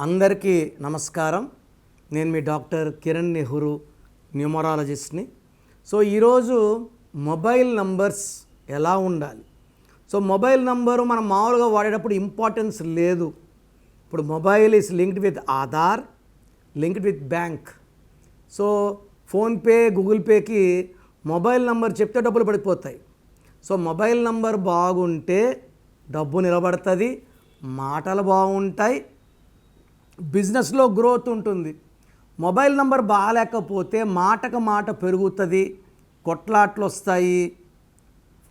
అందరికీ నమస్కారం. నేను మీ డాక్టర్ కిరణ్ నెహ్రూ, న్యూమరాలజిస్ట్ని. సో ఈరోజు మొబైల్ నంబర్స్ ఎలా ఉండాలి. సో మొబైల్ నంబరు మనం మామూలుగా వాడేటప్పుడు ఇంపార్టెన్స్ లేదు. ఇప్పుడు mobile is linked with Aadhaar, linked with bank. So PhonePe, Google పేకి మొబైల్ నంబర్ చెప్తే డబ్బులు పడిపోతాయి. సో మొబైల్ నంబర్ బాగుంటే డబ్బు నిలబడుతుంది, మాటలు బాగుంటాయి, బిజినెస్లో గ్రోత్ ఉంటుంది. మొబైల్ నంబర్ బాగాలేకపోతే మాటకు మాట పెరుగుతుంది, కొట్లాట్లు వస్తాయి,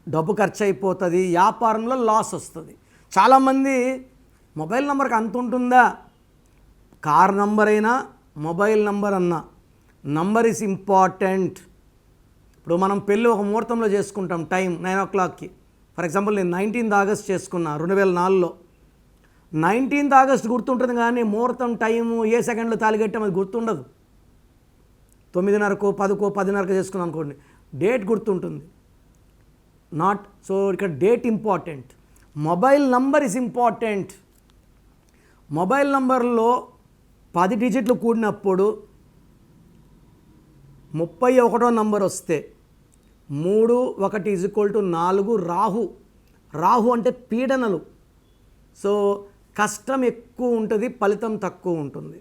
డబ్బు ఖర్చు అయిపోతుంది, వ్యాపారంలో లాస్ వస్తుంది. చాలామంది మొబైల్ నెంబర్కి అంత ఉంటుందా, కార్ నంబర్ అయినా మొబైల్ నంబర్ అన్నా నంబర్ ఈజ్ ఇంపార్టెంట్. ఇప్పుడు మనం పెళ్ళి ఒక ముహూర్తంలో చేసుకుంటాం, టైం 9 o'clockకి. ఫర్ ఎగ్జాంపుల్ నేను 19th August చేసుకున్నా 2004లో. 19th August గుర్తుంటుంది, కానీ ముహూర్తం టైము ఏ సెకండ్లో తాలిగట్టాం అది గుర్తుండదు. 9:30కో 10కో 10:30కో చేసుకున్నాం అనుకోండి, డేట్ గుర్తుంటుంది. నాట్ సో ఇక్కడ date important. Mobile number is important. Mobile నంబర్లో 10 డిజిట్లు కూడినప్పుడు 31వ నంబర్ వస్తే 3, 1 = 4. రాహు అంటే పీడనలు. సో కష్టం ఎక్కువ ఉంటుంది, ఫలితం తక్కువ ఉంటుంది.